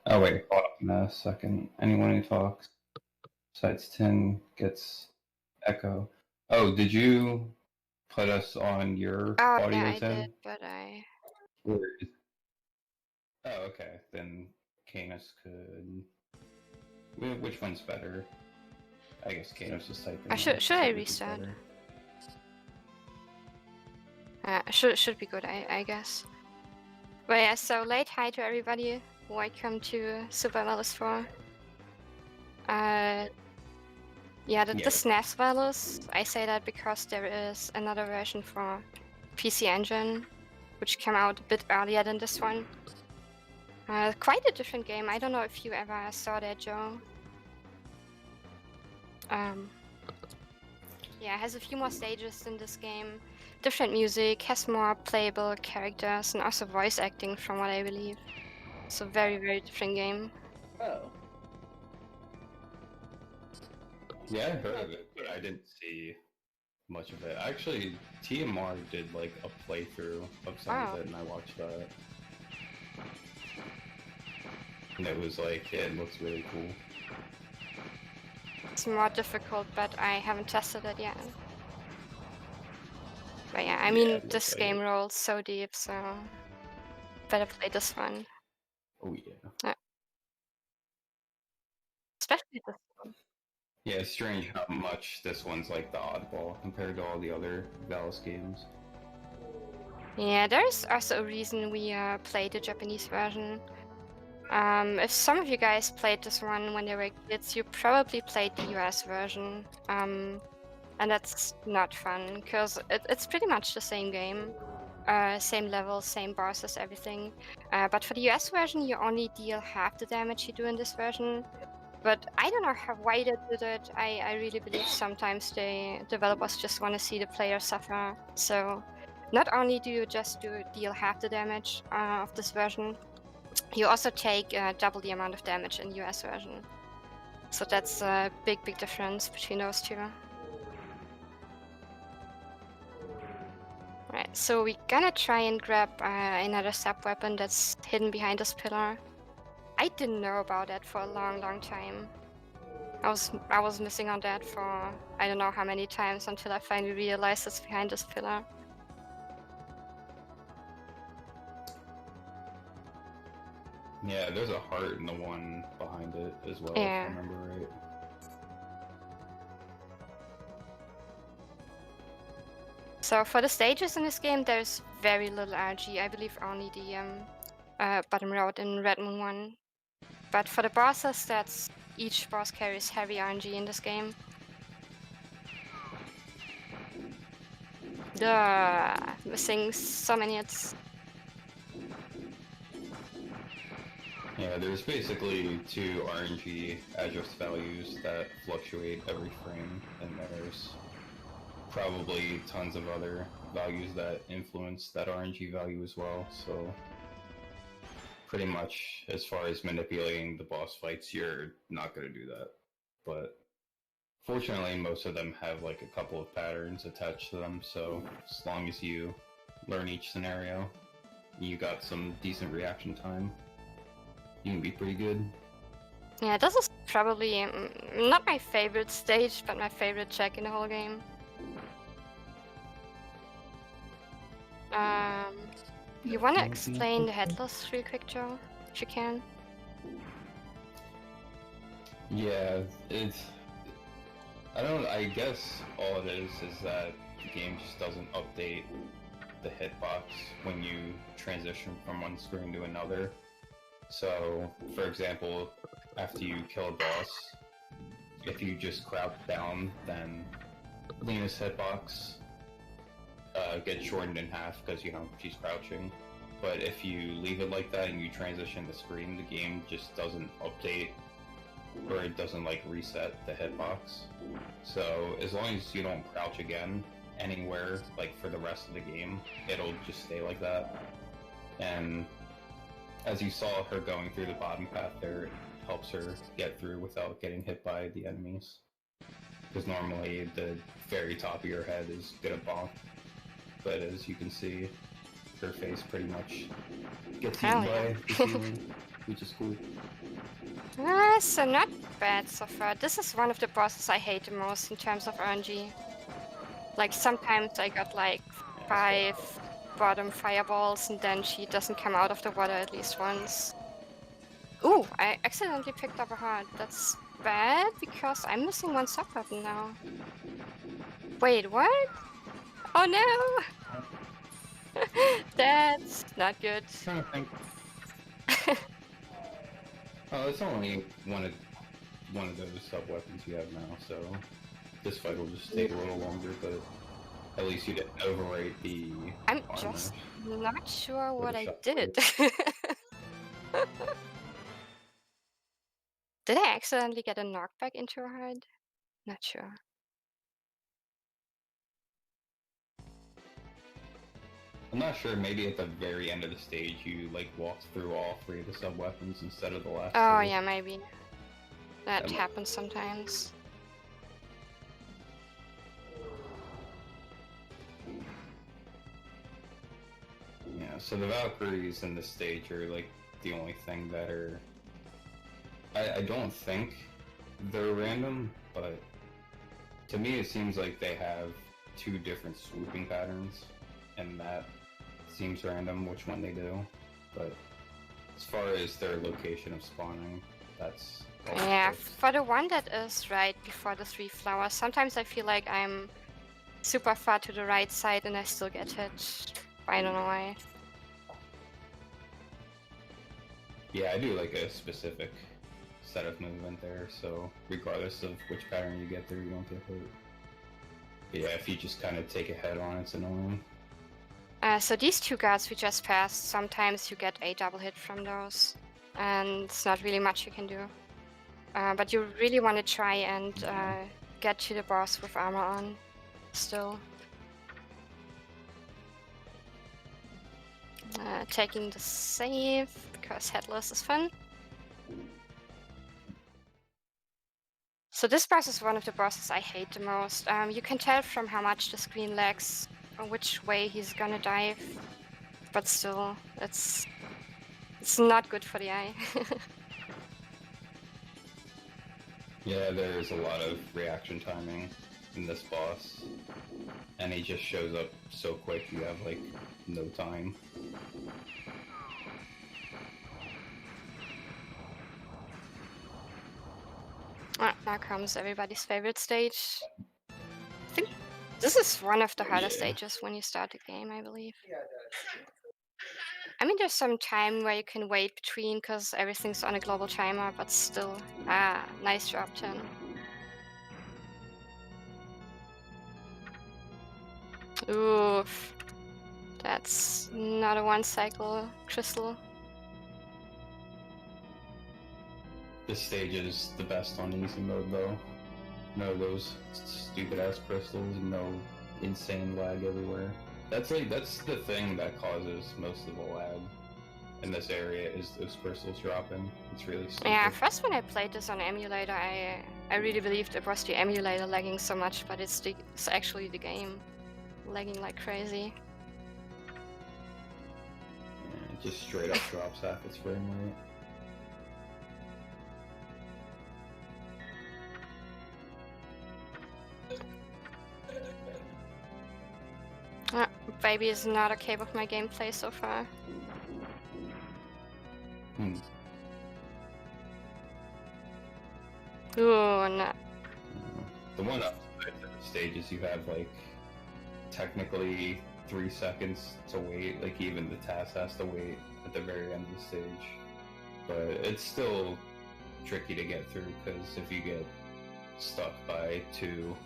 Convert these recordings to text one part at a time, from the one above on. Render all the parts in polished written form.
Oh wait, hold on a second. Anyone who talks besides 10 gets echo. Oh, did you put us on your Oh, yeah, audio, I did, 10? but I... Oh, okay. Then Canis could... Which one's better? I guess Canis is typing. Should I So which is restart? better? Should be good, I guess. But yeah, so late hi to everybody. Welcome to Super Valis 4. Yeah, the Yeah. SNES Valis, I say that because there is another version for PC Engine, which came out a bit earlier than this one. Quite a different game. I don't know if you ever saw that, Joe. Yeah, it has a few more stages than this game. Different music, has more playable characters, and also voice acting from what I believe. It's a very, very different game. Oh. Yeah, I heard of it, but I didn't see much of it. Actually, TMR did like a playthrough of some of it, and I watched that. And it was like, yeah, it looks really cool. It's more difficult, but I haven't tested it yet. But yeah, I mean, this like game it. rolls so deep, so better play this one. Oh yeah. Yeah. Especially this one. Yeah, it's strange how much this one's like the oddball compared to all the other Valis games. Yeah, there's also a reason we played the Japanese version. If some of you guys played this one when they were kids, you probably played the US version. And that's not fun, because it's pretty much the same game. Same level, same bosses, everything. But for the US version, you only deal half the damage you do in this version. But I don't know why they did it. I really believe sometimes the developers just want to see the player suffer. So not only do you just deal half the damage of this version, you also take double the amount of damage in the US version. So that's a big, big difference between those two. Right, so we're gonna try and grab another sub-weapon that's hidden behind this pillar. I didn't know about that for a long, long time. I was missing on that for I don't know how many times until I finally realized it's behind this pillar. Yeah, there's a heart in the one behind it as well, Yeah. if I remember right. So for the stages in this game, there's very little RG. I believe only the bottom road in Red Moon 1. But for the bosses, each boss carries heavy RNG in this game. Missing so many hits. Yeah, there's basically two RNG address values that fluctuate every frame, and there's probably tons of other values that influence that RNG value as well, so pretty much as far as manipulating the boss fights, you're not going to do that. But fortunately, most of them have like a couple of patterns attached to them, so as long as you learn each scenario, you got some decent reaction time, you can be pretty good. Yeah, this is probably not my favorite stage, but my favorite check in the whole game. You want to explain the headless real quick, Joe? If you can. Yeah, I guess all it is that the game just doesn't update the hitbox when you transition from one screen to another. So, for example, after you kill a boss, if you just crouch down, then Lena's hitbox gets shortened in half because, she's crouching. But if you leave it like that and you transition the screen, the game just doesn't update, or it doesn't reset the hitbox. So as long as you don't crouch again anywhere for the rest of the game, it'll just stay like that. And as you saw her going through the bottom path there, it helps her get through without getting hit by the enemies. Because normally the very top of your head is gonna bonk, but as you can see, her face pretty much gets eaten by the ceiling. which is cool. So not bad so far. This is one of the bosses I hate the most in terms of RNG. Like sometimes I got like Yeah, 5 bottom fireballs and then she doesn't come out of the water at least once. Ooh, I accidentally picked up a heart. That's bad because I'm missing one sub button now. Wait, what? Oh no! That's not good. trying to think. Oh, it's only one of those sub weapons you have now, so this fight will just take a little longer, but at least you didn't overwrite the I'm armor. just not sure or what the I shot. did. Did I accidentally get a knockback into her head? Not sure. I'm not sure, maybe at the very end of the stage you like walked through all 3 of the sub weapons instead of the last Oh 2. yeah, maybe. That That might- happens sometimes. Yeah, so the Valkyries in this stage are like the only thing that are. I don't think they're random, but to me it seems like they have 2 different swooping patterns, and that seems random which one they do. But as far as their location of spawning, that's all it Yeah, fits. for the one that is right before the 3 flowers, sometimes I feel like I'm super far to the right side and I still get hit. I don't know why. Yeah, I do like a specific set of movement there, so regardless of which pattern you get there, you don't get hit. But yeah, if you just kind of take a head on, it's annoying. So these 2 guards we just passed, sometimes you get a double hit from those. And it's not really much you can do. But you really want to try and get to the boss with armor on still. Taking the save because headless is fun. So this boss is one of the bosses I hate the most. You can tell from how much the screen lags which way he's gonna dive, but still, it's not good for the eye. Yeah, there's a lot of reaction timing in this boss, and he just shows up so quick you have like no time. Now comes everybody's favorite stage. I think this is one of the harder Yeah. stages when you start the game, I believe. I mean, there's some time where you can wait between because everything's on a global timer, but still. Nice drop 10. Oof. That's not a 1-cycle crystal. This stage is the best on easy mode though. No those stupid ass crystals, no insane lag everywhere. That's the thing that causes most of the lag in this area is those crystals dropping. It's really stupid. Yeah, first when I played this on emulator, I really believed it was the emulator lagging so much, but it's actually the game lagging like crazy. Yeah, it just straight up drops half its frame rate. Baby is not okay with my gameplay so far. Ooh, no. The one upside to the stage is you have like technically 3 seconds to wait. Like even the task has to wait at the very end of the stage, but it's still tricky to get through because if you get stuck by 2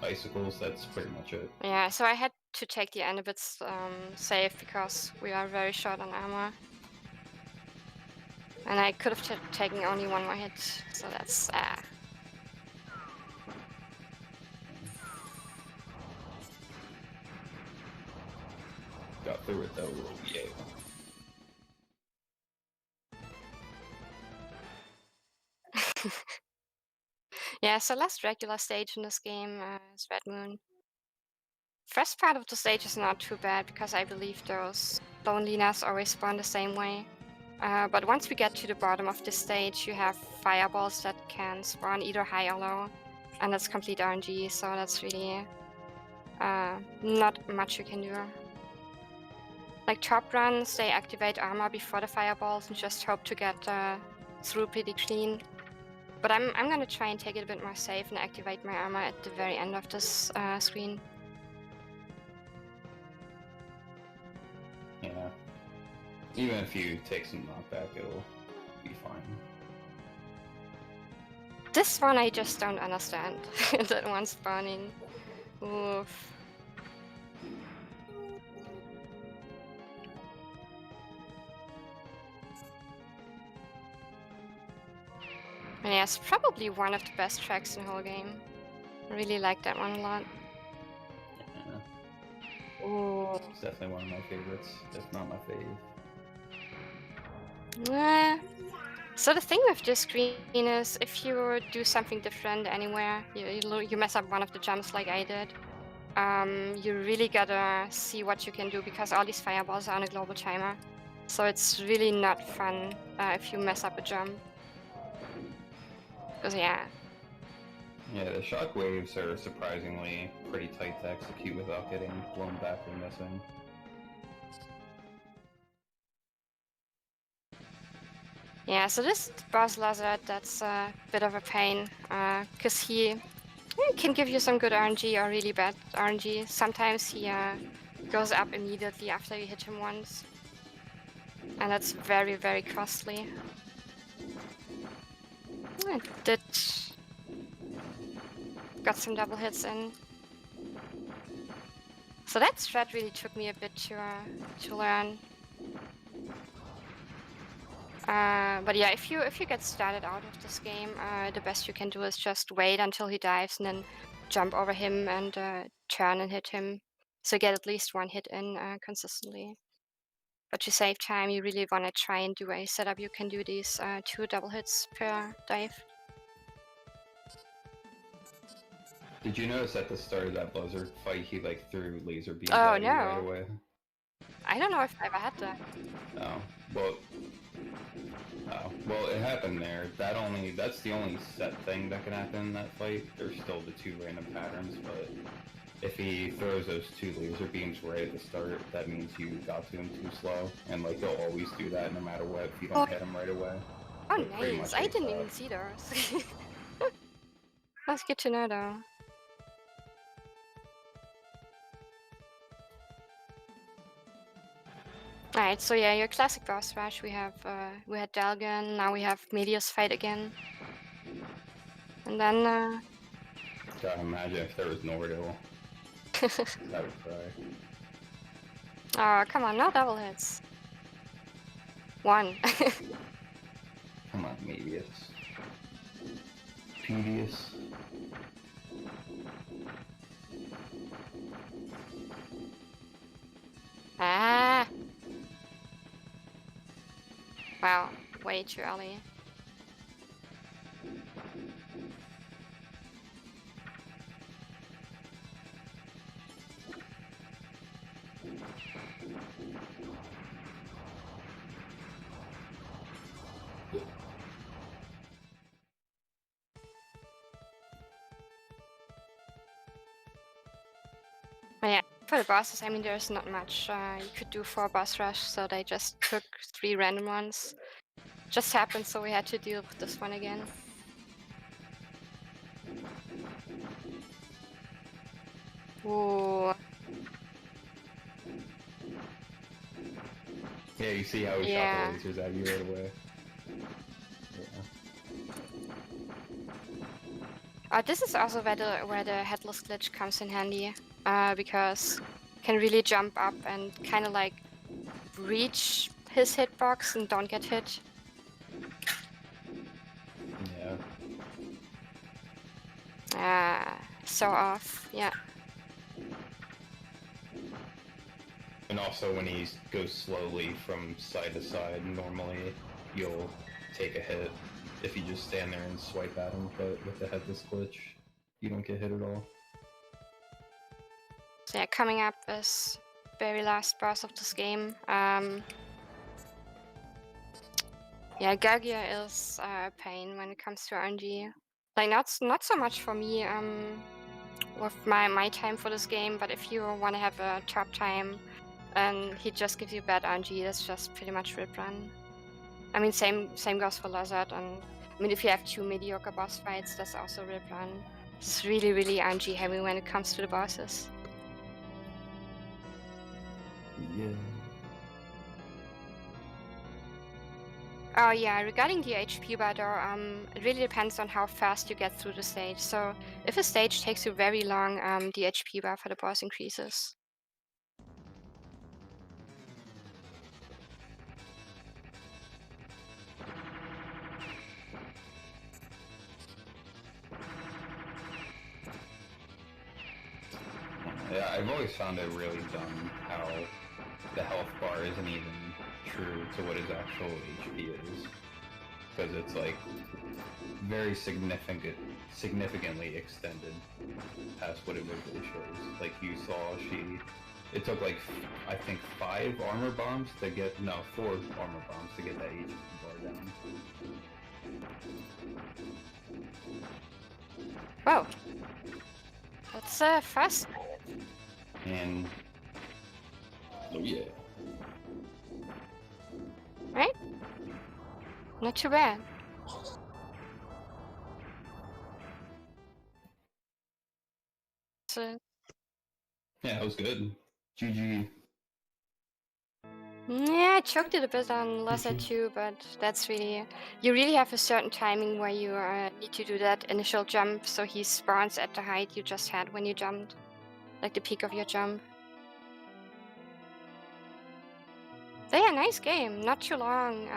icicles, that's pretty much it. Yeah, so I had to take the end a bit safe because we are very short on armor. And I could have taken only 1 more hit, so that's Got through it though, yeah. Yeah, so last regular stage in this game is Red Moon. First part of the stage is not too bad because I believe those lonelinas always spawn the same way. But once we get to the bottom of this stage, you have fireballs that can spawn either high or low, and that's complete RNG, so that's really not much you can do. Like top runs, they activate armor before the fireballs and just hope to get through pretty clean. But I'm gonna try and take it a bit more safe and activate my armor at the very end of this screen. Yeah. Even if you take some knockback, it'll be fine. This one I just don't understand. That one spawning. Oof. And yeah, it's probably one of the best tracks in the whole game. I really like that one a lot. Yeah. Ooh. It's definitely one of my favorites, if not my fave. So the thing with this screen is, if you do something different anywhere, you mess up one of the jumps like I did, you really gotta see what you can do, because all these fireballs are on a global timer. So it's really not fun if you mess up a jump. Because yeah. Yeah, the shockwaves are surprisingly pretty tight to execute without getting blown back or missing. Yeah, so this boss lizard, that's a bit of a pain, because he can give you some good RNG or really bad RNG. Sometimes he goes up immediately after you hit him once, and that's very, very costly. I did got some double hits in. So that strat really took me a bit to learn. But yeah, if you get started out of this game, the best you can do is just wait until he dives and then jump over him and turn and hit him. So get at least one hit in consistently. But to save time, you really want to try and do a setup you can do these 2 double hits per dive. Did you notice at the start of that Blizzard fight, he like threw laser beams Oh at you right no, away? I don't know if I ever had that. Oh, well, it happened there. That's the only set thing that can happen in that fight. There's still the 2 random patterns, but if he throws those 2 laser beams right at the start, that means you got to him too slow, and like he'll always do that no matter what if you don't hit him right away. Oh So pretty nice, much I didn't ASAP. even see those. That's good to know though. Alright, so yeah, your classic boss rush, we had Dalgan, now we have Medius fight again. And then God, imagine if there was Nordil. I would cry. oh come on, no double hits. 1. Come on, Medius. Tedious. Ah! Wow, way too early. But yeah, for the bosses, I mean, there's not much you could do for a boss rush, so they just took 3 random ones. Just happened, so we had to deal with this one again. Ooh. Yeah, you see how he Yeah. shot the lasers at you right away. Yeah. This is also where the headless glitch comes in handy, because you can really jump up and kind of like reach his hitbox and don't get hit. Yeah. So off, yeah. And also when he goes slowly from side to side, normally you'll take a hit. If you just stand there and swipe at him with the headless glitch, you don't get hit at all. So yeah, coming up is very last boss of this game. Yeah, Gargia is a pain when it comes to RNG. Like not so much for me with my time for this game, but if you want to have a top time and he just gives you bad RNG, that's just pretty much rip run. I mean, same goes for Lizard, and I mean, if you have 2 mediocre boss fights, that's also rip run. It's really RNG heavy when it comes to the bosses. Yeah. Oh yeah, regarding the HP bar door, it really depends on how fast you get through the stage. So if a stage takes you very long, the HP bar for the boss increases. Yeah, I've always found it really dumb how the health bar isn't even true to what his actual HP is. Because it's like very significantly extended past what it visually shows. Like you saw, it took like, I think 5 armor bombs to get, no, 4 armor bombs to get that HP bar down. Whoa. That's fast. And, oh yeah. Right? Not too bad. So, Yeah, that was good. GG. yeah, I choked it a bit on Lizard too, but that's really... You really have a certain timing where you need to do that initial jump, so he spawns at the height you just had when you jumped. Like the peak of your jump. So yeah, nice game. Not too long.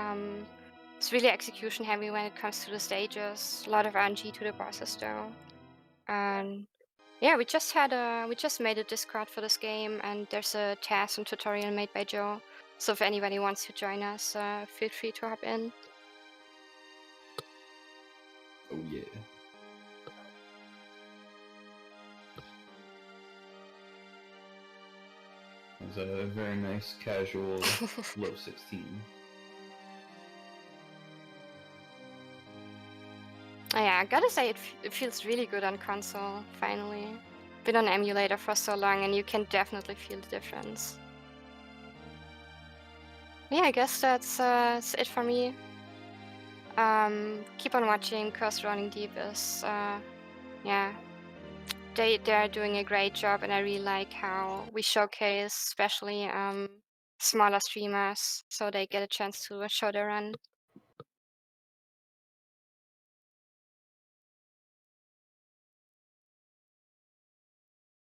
It's really execution heavy when it comes to the stages. A lot of RNG to the bosses though. And yeah, we just made a Discord for this game, and there's a task and tutorial made by Joe. So if anybody wants to join us, feel free to hop in. Oh yeah. It was a very nice casual low 16. Yeah, I gotta say it feels really good on console. Finally, been on emulator for so long, and you can definitely feel the difference. Yeah, I guess that's it for me. Keep on watching, cause Running Deep is yeah, they're doing a great job, and I really like how we showcase especially smaller streamers so they get a chance to show their run.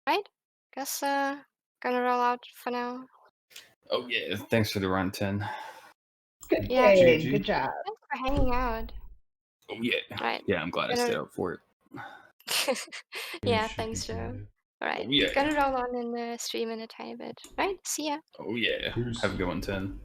Right? Guess gonna roll out for now. Oh yeah, thanks for the run, 10. Good Yeah, game. Good job. Thanks for hanging out. Oh yeah. Right. Yeah, I'm glad I stayed up for it. Yeah, thanks, Joe. Alright, Oh yeah. gonna roll on in the stream in a tiny bit. Right, see ya. Oh yeah. Have a good one, 10.